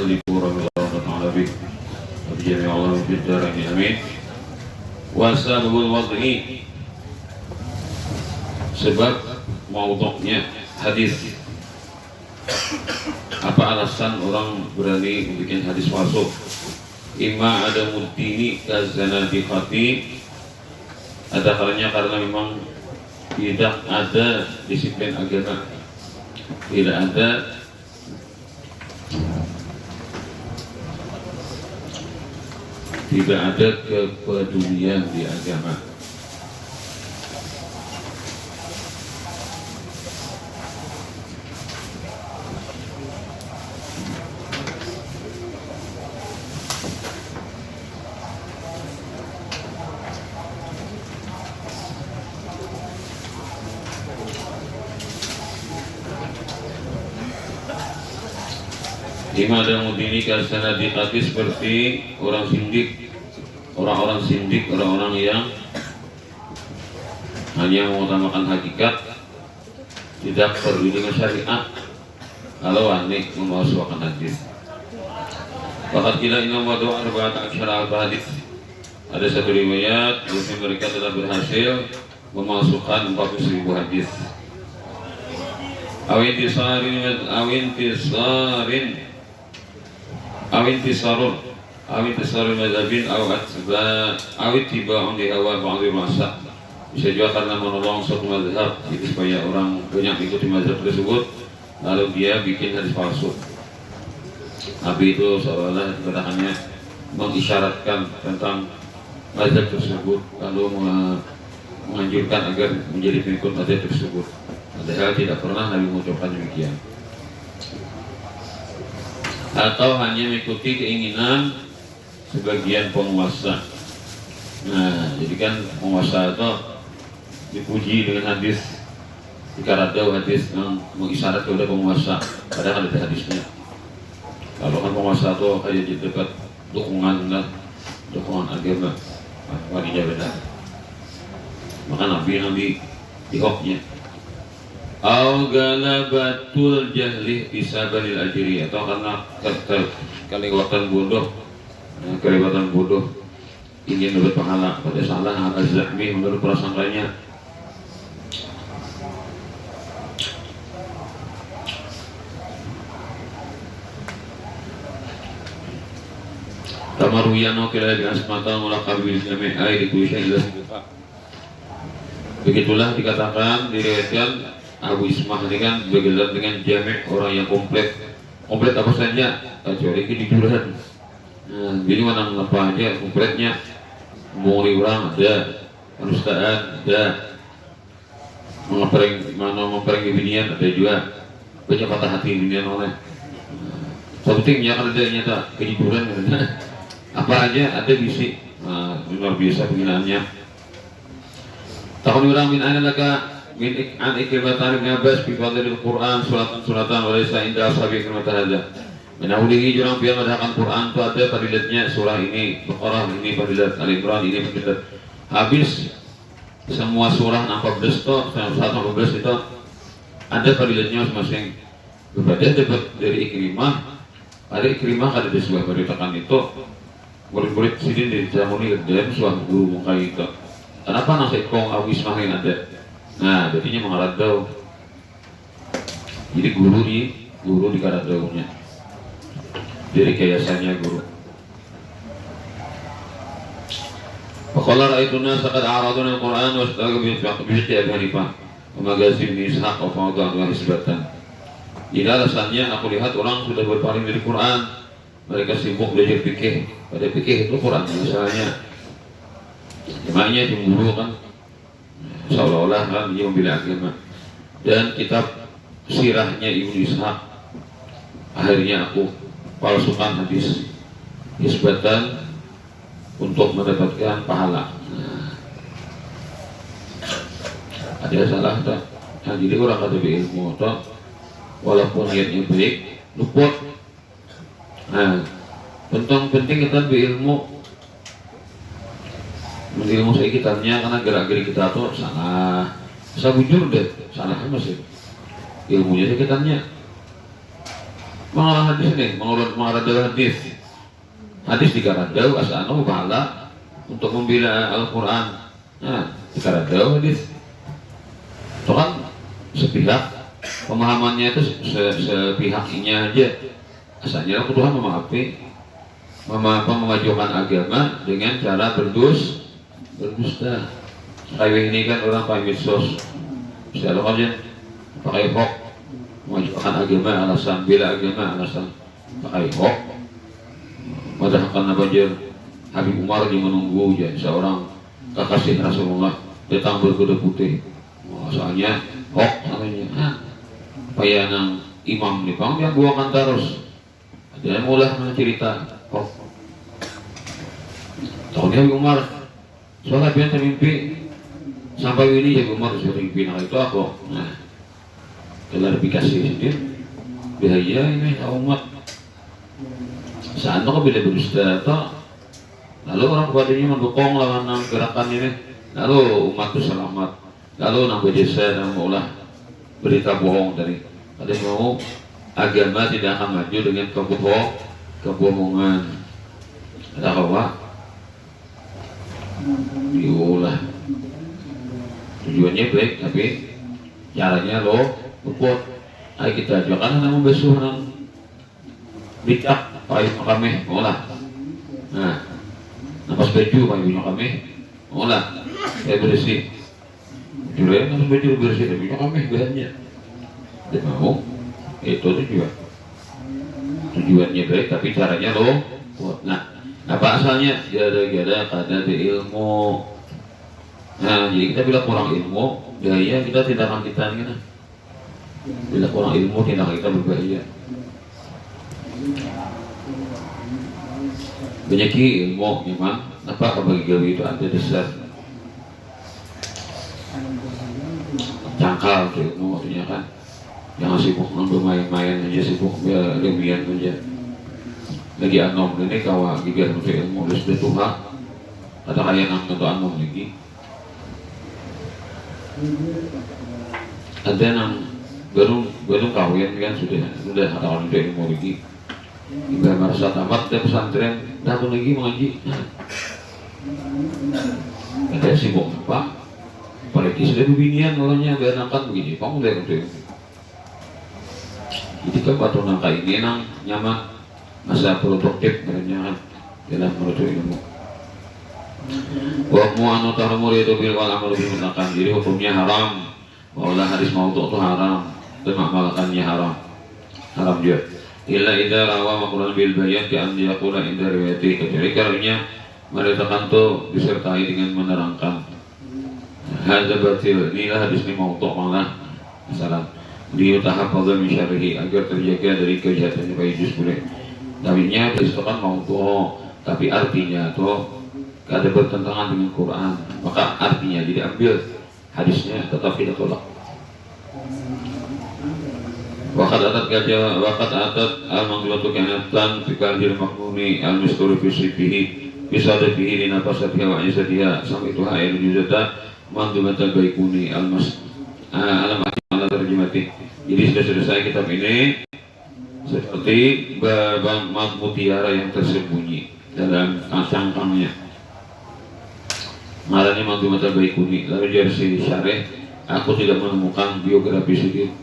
alihi wa ta'ala bih wa jami'a Allah fid darain amin. Wa sababul wad'i, sebab maudhu'nya hadis. Apa alasan orang berani bikin hadis palsu? Imma ada mudini kazanadiqati, ada kalanya karena memang tidak ada disiplin agama, tidak ada kepedulian di agama. Imada mudini kasanadiqati, seperti orang sindik, orang-orang sindik, orang-orang yang hanya mengutamakan hakikat, tidak peduli dengan syariat, kalau aneh memalsukan hadis. Bahkan kita ini membuat arba'at asyara al-hadis. Ada satu riwayat yang mereka telah berhasil memalsukan 40.000 hadis. Awintisarun mazhabin awitiba'un di awal ba'adhi masa. Bisa juga karena menolong suatu mazhab, itu supaya orang banyak ikuti mazhab tersebut, lalu dia bikin hadis palsu. Nabi itu seolah-olah kedatangannya mengisyaratkan tentang mazhab tersebut, lalu menganjurkan agar menjadi pengikut mazhab tersebut. Padahal tidak pernah Nabi mengucapkan demikian. Atau hanya mengikuti keinginan sebagian penguasa. Nah, jadi kan penguasa itu dipuji dengan hadis, dikaradau hadis yang mengisyarat kepada penguasa, padahal ada hadisnya. Kalau kan penguasa itu kayak di dekat dukungan agama, wadinya beda. Maka Nabi dihoknya. Au galabatul jahli isabalil ajri, atau karena kelewatan bodoh ingin menurut pahala, pada salah al-azmi menurut prasangkanya. Tamaruyano kila bi asmata mulaqabil jami'ai di kulli syai'in. Begitulah dikatakan, diriwayatkan Abu Ismah dengan bergelar dengan jami', orang yang komplit apa saja kecuali kejujuran. Nah, jadi mana apa aja kompletnya, menguri orang ada, penustaan ada, mempereng binian ada juga, banyak patah hati binian oleh. Pentingnya kan ada nyata kejujuran, apa aja ada bisi, luar biasa penggunaannya. Tahun orang min ana laka min an ikrimatan min Abbas fi fadlil Quran suratan wa laysa inda ashabi ikrimatan hadza. Menahulihi jurang biar mengadakan Quran itu ada fadilatnya, surah ini Baqarah ini fadilat, Al Imran ini fadilat. Habis semua surah 14 itu, 114 itu ada fadilatnya masing-masing. Berbeda dapat dari Ikrimah ada di sebuah beritakan itu murid-murid sini di jamuni dan suah guru muka itu. Kenapa nasi kong awis mahin ada? Nah, berarti mengaradau. Jadi guru di karadaunya. Dari kayasannya guru. Faqala ra'aytu an-nasa qad a'raduna al-Qur'an wa istaghabu bi fiqh Abi Hanifah wa magazin Ishaq wa fawda'u hisbatan. Jadi alasannya aku lihat orang sudah berpaling dari Quran, mereka sibuk belajar fikih. Pada fikih itu Quran misalnya. Makanya cemburu kan, seolah-olah kan dia membela agama. Dan kitab sirahnya Ibnu Ishaq, akhirnya aku palsukan hadis hisbatan untuk mendapatkan pahala. Ada salah tak? Nah, jadi orang kata ilmu tak, walaupun niatnya baik, luput. Nah, penting kita berilmu. Ilmu saya kitanya karena gerak-gerik kita tuh salah. Saya bujur deh, salah masih. Ilmunya saya kitanya. mengarah hadis nih, mengarah hadis. Hadis dikaradau asano pahala untuk membela Al-Quran. Nah, dikaradau hadis. Itu kan sepihak pemahamannya itu sepihaknya aja. Asalnya aku Tuhan memaafkan, memajukan agama dengan cara berdusta. Kayak ini kan orang pakai medsos, misalnya kan pakai hoax, memajukan agama alasan, bela agama alasan, pakai hoax. Padahal karena banjir Habib Umar yang menunggu ya seorang kekasih Rasulullah datang berkuda putih. Soalnya hoax namanya. Supaya nang imam nih bang yang buakan terus. Dia mulai mencerita hoax. Tahunnya Habib Umar soalnya dia termimpi sampai ini Habib Umar sudah mimpi nah itu aku. Nah, klarifikasi sedikit bahaya ini umat. Saat itu bila berdusta lalu orang kepadanya mendukung lawan gerakan ini, lalu umat itu selamat, lalu nambah desa dan maulah berita bohong dari ada mau agama tidak akan maju dengan kebohongan. Ada apa? Diulah tujuannya baik tapi caranya lo luput. Ayo kita ajakan nama besuh nang bicak pakai kami olah. Nah, napas baju pakai kami olah. Saya bersih. Jualnya napas baju bersih tapi kami bahannya. Dia mau itu tujuannya baik tapi caranya lo. Nah, apa asalnya? Gara-gara karena di ilmu. Nah, jadi kita bila kurang ilmu, bahaya kita tindakan kita nih. Bila kurang ilmu tindakan kita berbahaya. Banyak ilmu memang apa bagi gawe itu ada dasar cangkal tuh ilmu artinya kan jangan sibuk bermain-main aja sibuk lemian aja lagi anom ini kawa gigar untuk ilmu sudah Tuhan ada kayak nang untuk anom lagi ada nang baru kawin kan sudah ada orang untuk ilmu lagi hingga merasa tamat dan pesantren datang lagi mengaji. Ada sibuk apa? Apalagi sudah bebinian orangnya biar nangkat begini, kamu lihat itu. Jadi kan patut nangka ini nang nyaman masa produktif mereka dalam menuju ilmu. Wakmu anu taramur itu bil wal amal bil mutlakan. Jadi hukumnya haram. Wallah hadis maudhu itu haram dan mengamalkannya haram. Haram juga. Illa idza rawa maqrunan bil bayan ka an yaqula inda riwayati kecuali karunya mendatangkan tu disertai dengan menerangkan hadza batil inilah hadis ini maudhu malah masalah liyutahafadha min syarrihi agar terjaga dari kejahatannya baik juz boleh nabinya disebutkan maudhu tapi artinya tuh ada bertentangan dengan Quran maka artinya diambil hadisnya tetap tidak tolak. Waqad atat al-maqlatu kanatan fi qalbil maqnuni al-misturi fi sifihi bisadifihi li nafasatiha wa isatiha sampai itu ayat juzata mandumatan baikuni al-mas alamat ala terjemati. Jadi sudah selesai kitab ini seperti babang mutiara yang tersembunyi dalam cangkangnya. Ngaranya mandumatan baikuni lalu dari syarih aku tidak menemukan biografi sedikit.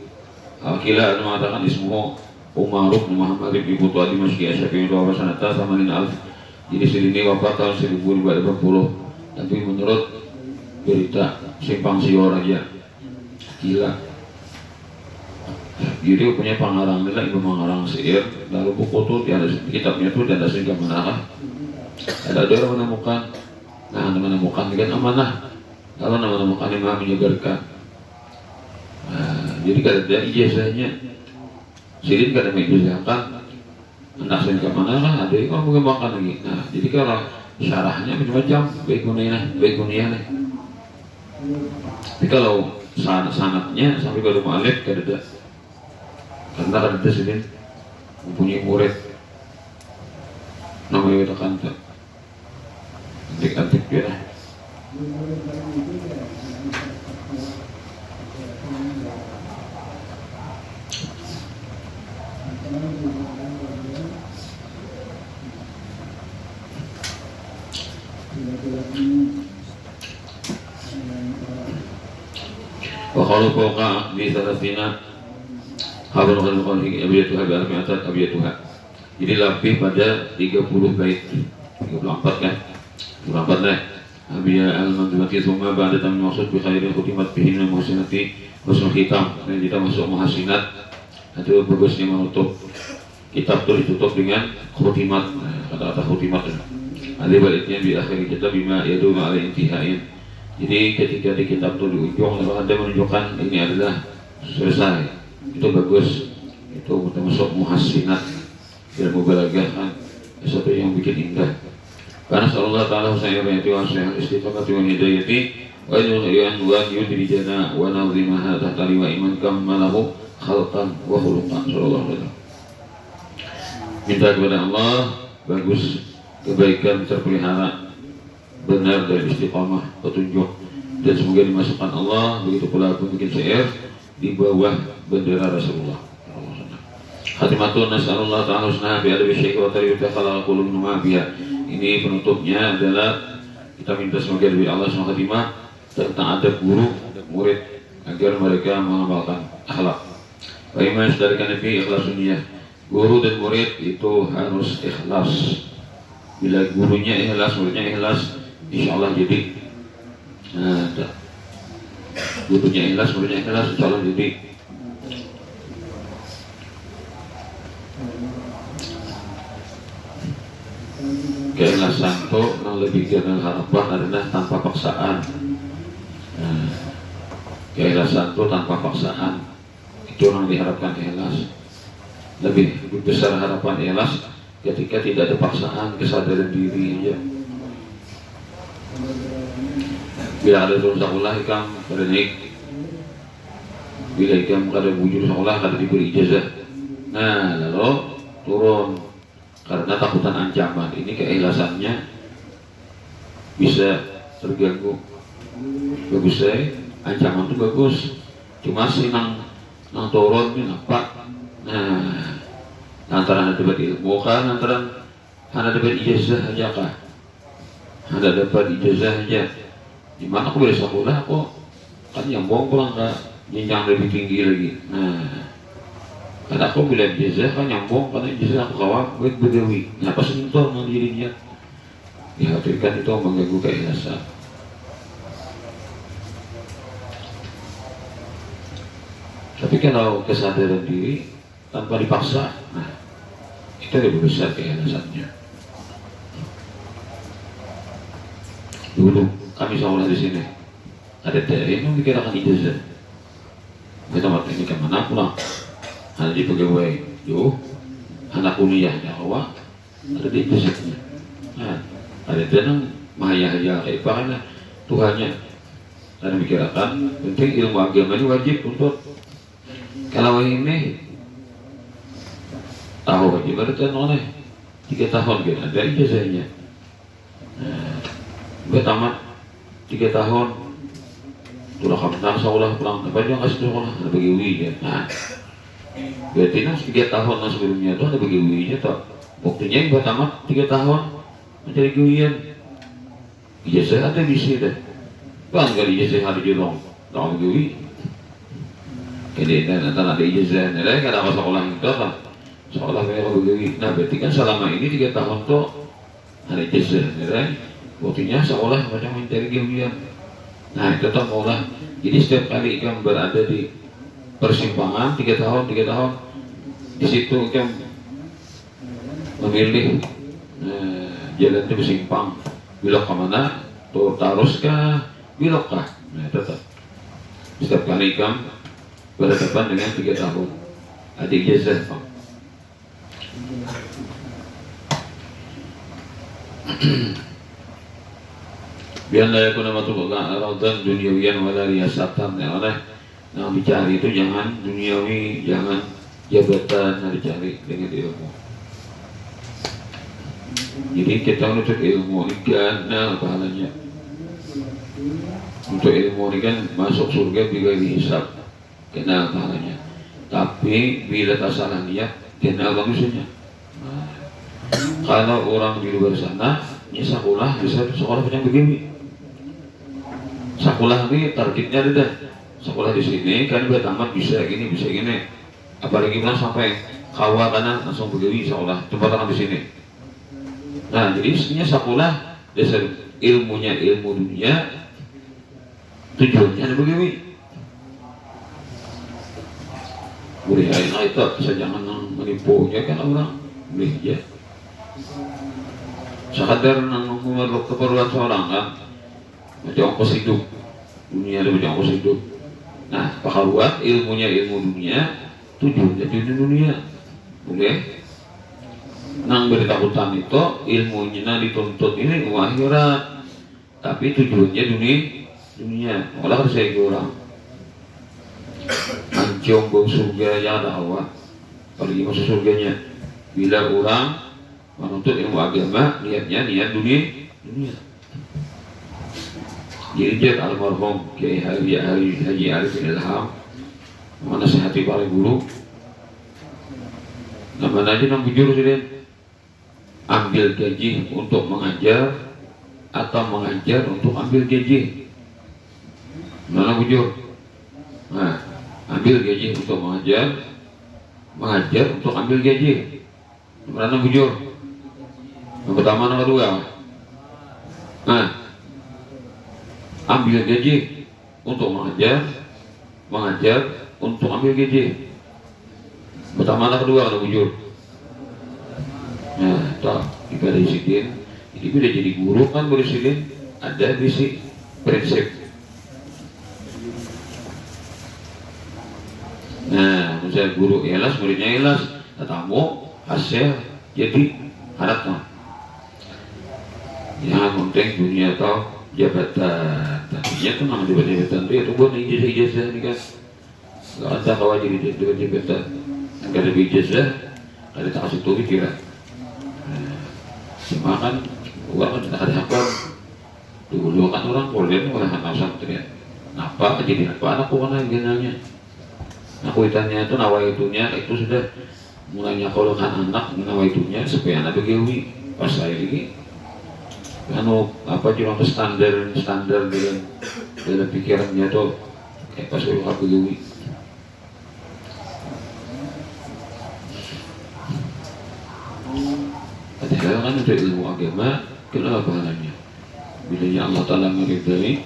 Kila mengatakan ismuhu Umar bin Muhammad bin Putu Dimashqi Asyafi'i wa sanata 80,000. Jadi sini wafat tahun 1240. Tapi menurut berita simpang siur aja. Gila. Jadi punya pengarang nilai ibu mengarang syair lalu buku itu ada kitabnya itu dan sehingga menarah. Ada orang menemukan. Nah, menemukan dengan amanah. Kalau menemukan imam menyegarkan. Jadi kalau ada ijazahnya Sirin kada mengijazahkan anak saya ke mana lah ada yang mengembangkan lagi. Nah jadi kalau syarahnya macam-macam baik kunyah nih. Tapi kalau sanatnya sampai ke rumah alif kada ada karena kada ada Sirin mempunyai murid namanya kita kanta antik-antik dia lah. Wa qalu fawqa di thalathina habal qalbi abiyatuha bi arba'atat abiyatuha. Jadi lebih pada 30 bait. 34 kan? 34 lah. Abiyah al-manzumati summa ba'da tamim maksud bi khairin khutimat bihi min muhsinati husnul khitam. Dan kita masuk muhsinat itu bagusnya menutup kitab itu ditutup dengan khutimat. Kata-kata khutimat. Ada baliknya di akhir kitab bima yadu ma'ala intihain. Jadi ketika di kitab itu di ujung ada menunjukkan ini adalah selesai, itu bagus, itu termasuk muhassinat dan mubalaghahan, sesuatu yang bikin indah. Karena sallallahu taala saya berarti wa saya istiqamati wa hidayati wa yudri jana wa nazimaha tahta wa iman kammalahu khalqan wa khuluqan sallallahu alaihi wasallam. Minta kepada Allah bagus, kebaikan terpelihara, benar dan istiqamah, petunjuk, dan semoga dimasukkan Allah. Begitu pula aku bikin syair di bawah bendera Rasulullah. Khatimatun nas'alullah ta'ala husna bi adabi syekh wa tariyuta khalaqal qulub ma biha. Ini penutupnya adalah kita minta semoga dari Allah SWT khatimah tentang adab guru, adab murid agar mereka mengamalkan akhlak. Wa iman sedarikan nabi ikhlas dunia. Guru dan murid itu harus ikhlas. Bila gurunya ikhlas, muridnya ikhlas, insya Allah jadi gurunya ikhlas, muridnya ikhlas, insya Allah jadi keikhlasan itu yang lebih dengan harapan adalah tanpa paksaan. Keikhlasan itu tanpa paksaan itu yang diharapkan ikhlas. Lebih besar harapan ikhlas ketika tidak ada paksaan, kesadaran diri aja. Bila ada turun sekolah ikam pada naik, bila ikam kada bujur sekolah kada diberi ijazah. Nah lalu turun karena takutan ancaman. Ini keikhlasannya bisa terganggu. Bagus saya, ancaman itu bagus. Cuma sih nang turun ini nampak. Nah antara anda dapat ilmu kan, antara anda dapat ijazah aja kah? Anda dapat ijazah aja. Di mana aku boleh sekolah kok? Kan yang pulang ke jenjang lebih tinggi lagi. Nah, karena aku bila ijazah kan nyambung, karena ijazah aku kawal buat bedewi. Kenapa sentuh mau dirinya? Dikhawatirkan itu mengganggu keikhlasan. Tapi kalau kesadaran diri tanpa dipaksa, nah itu lebih besar keikhlasannya. Dulu kami sekolah di sini ada dari yang dikirakan ijazah. Kita waktu ini kemana pulang? Ada di pegawai, yo, anak kuliah ya awak ada di ijazahnya. Nah, ada yang mahaya-haya kayak apa Tuhannya. Karena dikirakan penting ilmu agama ini wajib untuk kalau ini tahu wajib ada oleh 3 tahun gitu ada ijazahnya. Gue tamat 3 tahun sudah kamu sekolah pulang apa aja nggak sekolah ada bagi ya. Nah berarti nas 3 tahun nas sebelumnya tuh ada bagi nya tak waktunya yang buat tamat 3 tahun mencari guian ijazah ada di sini deh bang gak ijazah ada jolong tahu gui jadi antara ada ijazah nilai kada apa sekolah itu kan sekolah kayak gui. Nah berarti kan selama ini 3 tahun tuh ada ijazah nilai waktunya sekolah macam mencari guian. Nah itu tak maulah. Jadi setiap kali ikan berada di persimpangan 3 tahun di situ ikan memilih jalan itu bersimpang belok kemana tuh taruskah belok kah. Nah tetap setiap kali ikan berhadapan dengan 3 tahun ada ijazah Pak. Biar la yakuna matluqa aradan duniawiyan wala riyasatan. Ya oleh yang dicari itu jangan duniawi, jangan jabatan yang dicari dengan ilmu. Jadi kita menuntut ilmu ini ada pahalanya. Untuk ilmu ini kan masuk surga bila dihisab, kena pahalanya. Tapi bila tak salah niat, kena manusianya. Kalau orang di luar sana, ya sekolah bisa sekolah punya begini. Sekolah ini targetnya ada. Sekolah di sini kan buat tamat bisa gini. Apalagi bilang sampai kawa kanan langsung begini sekolah tempat di sini. Nah, jadi sebenarnya sekolah dasar ilmunya ilmu dunia, tujuannya ada begini. Boleh aja itu bisa jangan menipunya kan orang boleh aja. Sekadar menurut keperluan seorang kan, macam ongkos hidup dunia ada macam ongkos hidup. Nah, pakaruan ilmunya ilmu dunia, tujuannya tujuan dunia, oke? Nang beritahutan itu ilmunya dituntut ini akhirat, tapi tujuannya dunia. Olah kan saya orang ancong bau surga ya ada awak, apalagi masuk surganya. Bila orang menuntut ilmu agama, niatnya niat dunia. Jadi dia almarhum Kiai Haji Arif Ilham menasihati para guru. Nama aja nang bujur sih, ambil gaji untuk mengajar atau mengajar untuk ambil gaji. Mana bujur? Nah, ambil gaji untuk mengajar untuk ambil gaji. Mana bujur? Yang pertama, yang kedua. Nah, ambil gaji untuk mengajar untuk ambil gaji. Pertama, yang kedua, yang bujur. Nah, tak jika disiplin, ini udah jadi guru kan berdisiplin, ada visi prinsip. Nah, misalnya guru ikhlas, muridnya ikhlas, tetamu hasil jadi harapnya. Yang penting dunia atau jabatan, tadinya tuh nama jabatan itu buat ijazah ini kan. Gak ada kawal jadi jabatan, gak ada ijazah, gak ada tak kasih tuh kira. Cuma kan uang kan tidak ada hakon. Dulu kan orang boleh oleh anak santri. Apa jadi apa anak mana genanya? Aku ditanya itu nawaitunya itu sudah mulainya kalau kan anak nawaitunya supaya anak begini pas saya ini anu apa cuma standar dalam pikirannya tuh kayak pas aku begini. Padahal kan untuk ilmu agama kenapa pahalanya? Bila Allah Ta'ala meridai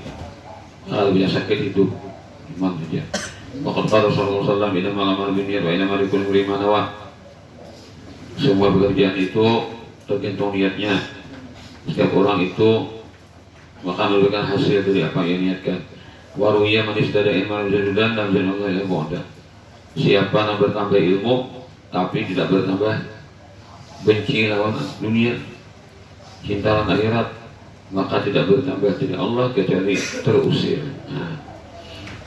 hal biasa sakit hidup iman saja. Waqad qala Rasulullah sallallahu alaihi wasallam innamal binniyat wa innamal likulli imrin ma nawa. Semua pekerjaan itu tergantung niatnya. Setiap orang itu akan memberikan hasil dari apa yang niatkan. Waruya manis dada ilmu dan Allah ilmu ada. Siapa yang bertambah ilmu tapi tidak bertambah benci lawan dunia, cinta lawan akhirat, maka tidak bertambah dari Allah kecuali terusir. Nah,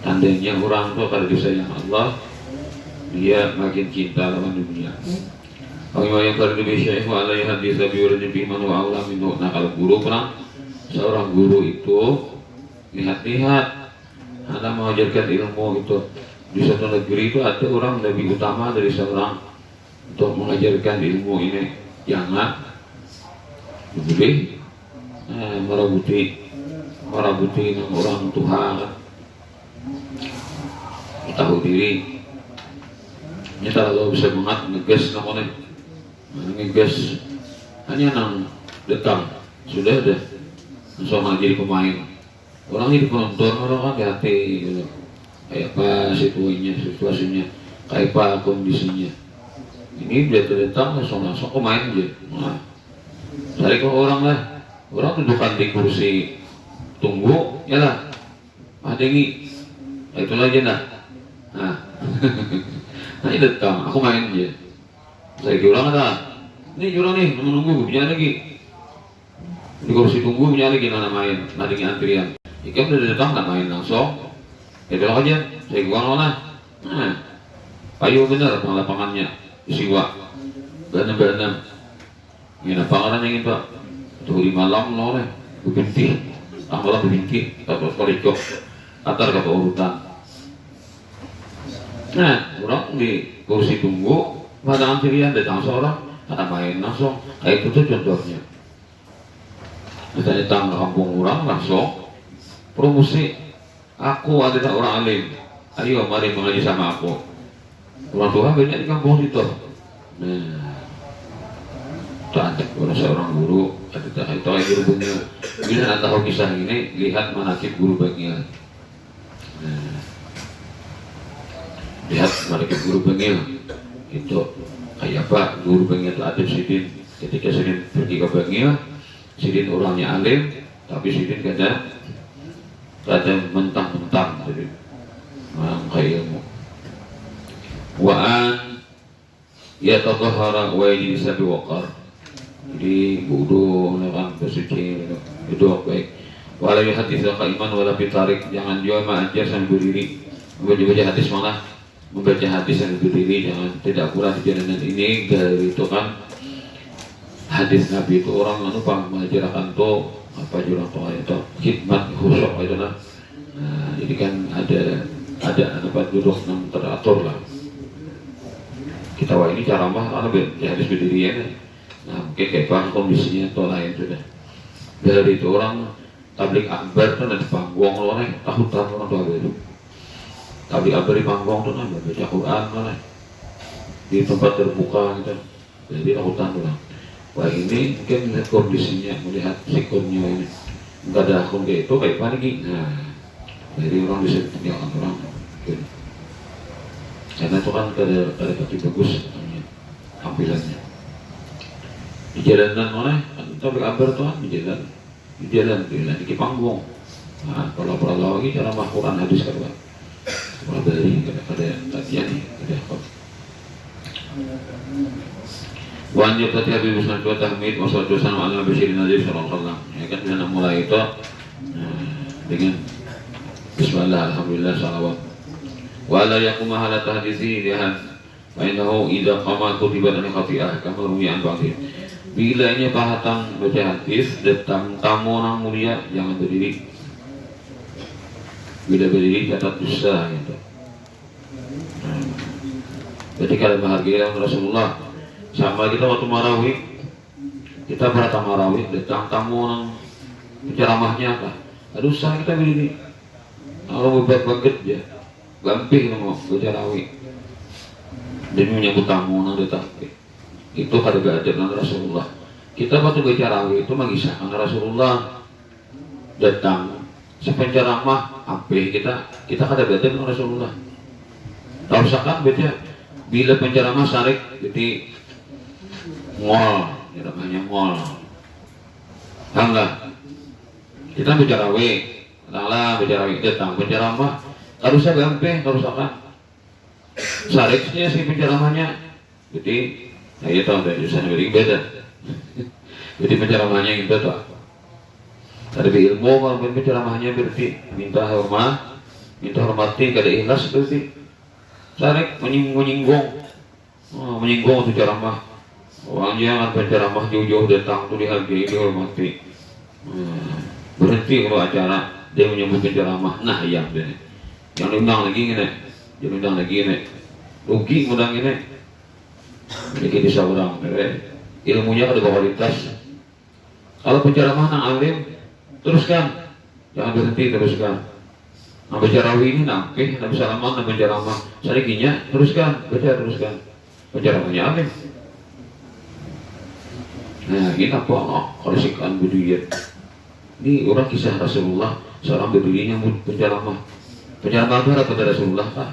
tandanya orang itu kalau disayang Allah, dia makin cinta lawan dunia. Kalau yang kalau lebih syekh alaihi hadis sabiur nabi man wa Allah minhu. Nah, kalau guru pernah seorang guru itu lihat-lihat ada mengajarkan ilmu itu di suatu negeri itu ada orang lebih utama dari seorang untuk mengajarkan ilmu ini. Jangan boleh merabuti orang Tuhan, tahu diri. Ini kalau bisa mengat ngegas namanya, ngegas hanya nang datang sudah ada langsung jadi pemain. Orang ini penonton orang kan hati gitu. Kayak apa situasinya, kayak apa kondisinya. Ini dia datang langsung pemain aja. Nah, cari ke orang lah. Orang dudukan di kursi tunggu, ya lah. Ada ini, itulah aja nah. Nah, nah ini datang, aku main aja. Saya kira orang ada. Ini orang nih menunggu, punya lagi. Di kursi tunggu punya lagi nana main, nadi antrian. Ikan udah datang nggak main langsung. Itulah aja. Saya kira orang lah. Nah, payu bener lapangannya. Siwa benar-benar ini lapangan yang itu tuh di malam loh berhenti malam berhenti atau koridor atar kata urutan. Nah orang di kursi tunggu pada antrian datang seorang karena main langsung. Kayak itu tuh contohnya. Kita datang ke kampung orang langsung promosi, aku adalah orang alim, ayo mari mengaji sama aku. Orang tua banyak di kampung itu. Nah, ada seorang guru, ada guru Bengil. Bila anda tahu kisah ini, lihat manakib guru Bengil. Nah, lihat manakib guru Bengil itu kayak apa? Guru Bengil itu Adib Sidin. Ketika Sidin pergi ke Bengil, Sidin orangnya alim, tapi Sidin kadang mentang-mentang jadi kayak ilmu. Wa'an ya tatahara wa yajlisa biwaqar. Jadi wudu kan bersuci itu baik. Wala hadis qaiman wala fitarik, jangan juga mengajar sambil berdiri. Membaca hadis malah membaca hadis sambil berdiri, jangan tidak kurang di jalanan ini. Dari itu kan hadis Nabi itu orang lupa mengajarkan tuh apa jurang tuh itu khidmat khusyuk itu nah. Jadi kan ada tempat duduk yang teratur lah. Kita wah ini cara mah karena hadis berdiri ya. Nah mungkin kayak apa kondisinya atau lain sudah. Dari itu orang tablik akbar kan ada panggung loh nih, tahutan orang tuh ada itu. Tablik akbar di panggung tuh nih baca Quran lah di tempat terbuka gitu. Jadi tahutan tuh. Wah ini mungkin melihat kondisinya, melihat sikonnya ini nggak ada akun kayak itu kayak apa lagi. Nah jadi orang bisa tinggalkan orang mungkin. Karena itu kan kada bagus tampilannya. Di jalanan mana? Tapi kabar tuh kan di jalan di panggung. Nah kalau lagi cara Quran hadis kan, kalau dari kada latihan nih kada apa. Wanjib tadi Habib Musnad wa tahmid wa salatu wassalamu ala Basyirin Nabi sallallahu alaihi wasallam. Ya kan kita mulai itu dengan bismillah alhamdulillah salawat. Wa la yaqumu hala tahditsi lihat fa innahu idza qama kutibat an khati'ah kama ruwiyan ba'dhi. Bila ini pahatang baca hadis datang tamu orang mulia jangan berdiri. Bila berdiri catat dosa gitu. Ketika ada bahagia Rasulullah sama kita waktu marawih, kita berata marawih datang tamu orang penceramahnya apa? Aduh sah kita berdiri. Kalau bebat-bebat ya, gamping mau berceramah. Demi menyambut tamu orang datang. Itu kada ada dengan Rasulullah. Kita waktu berceramah itu mengisahkan Rasulullah datang sepenceramah apa kita kada ada dengan Rasulullah. Tahu sakan baca bila penceramah sarik jadi ngol, ya namanya ngol. Enggak. Kita berceramah, lah berceramah datang penceramah harusnya gampang, harus apa? Sariknya si penceramahnya, jadi nah itu ada jurusan yang beda. Jadi penceramahnya itu tuh. Ada ilmu kalau penceramahnya berarti minta hormati kada ikhlas berarti. Sarik menyinggung itu ceramah. Orangnya kan penceramah jauh-jauh datang tuh dihargai, dihormati. Berhenti kalau acara dia menyambut penceramah. Nah yang deh, yang diundang lagi ini, rugi undang ini. Jadi bisa orang, ilmunya ada kualitas. Kalau penceramah nang alim, teruskan, jangan berhenti, teruskan. Nah penceramah ini nampih, nabi salaman, nabi penceramah, sarikinya teruskan, teruskan. Penceramahnya alim. Nah ini apa? Koresikan budaya. Ini orang kisah Rasulullah, seorang berdirinya penceramah. Penceramah itu kepada Rasulullah kan?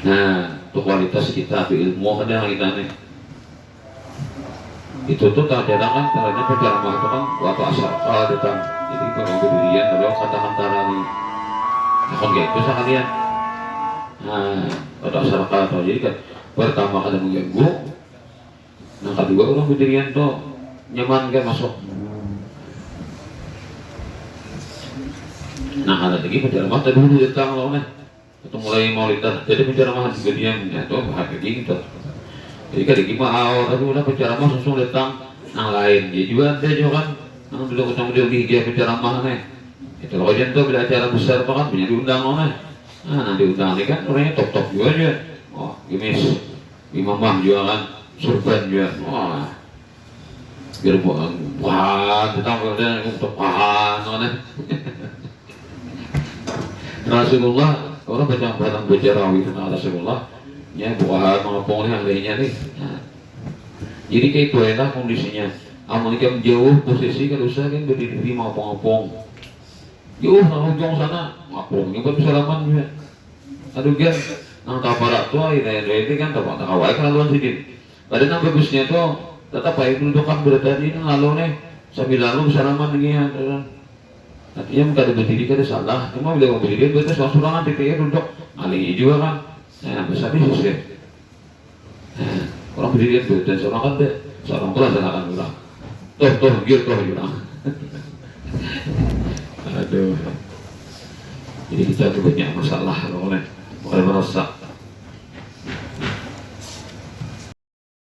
Nah itu kualitas kita, ilmu kadang kita nih. Itu tuh kadang kan karena penceramah itu kan waktu asal kalau datang. Jadi kalau berdirian kalau kata-kata nih, akan gitu sekalian. Nah waktu asal kalau jadi kan pertama kali mengganggu. Nah kedua orang berdirian tuh nyaman kan masuk. Nah ada lagi penceramah tadi dulu datang loh nih. Itu mulai maulidan, jadi penceramahan juga dia itu bahagia gitu. Jadi kadang gimana tapi udah penceramah langsung datang yang lain. Dia juga ada juga kan, yang dulu ketemu dia penceramah nih. Itu loh aja tuh bila acara besar apa kan punya diundang loh nih. Nah diundang nih kan orangnya top juga aja. Oh gemis, imamah juga kan, surban juga, wah, gerbuan, wah, ditambah dan untuk wah, mana? Rasulullah, orang baca rawih tentang Rasulullah, ya buah mengapungnya lainnya nih. Nah, jadi kayak itu enak kondisinya. Amerika jauh posisi kan usah kan berdiri di mapong-mapong. Jauh nang ujung sana, mapong ini bisa salaman juga. Aduh kan, nang kaparak tuh ini kan tempat awal kan laluan sedikit. Padahal yang bagusnya tuh tetap baik duduk kan bertadi nang lalu nih sambil lalu salaman lagi ya. Artinya muka ada berdiri kan salah. Cuma bila mau berdiri berarti surangan titiknya duduk alih juga kan. Nah besar ini sih. Orang berdiri itu dan seorang kan deh seorang kelas dan akan bilang toh bilang. Aduh. Jadi kita tuh banyak masalah oleh merasa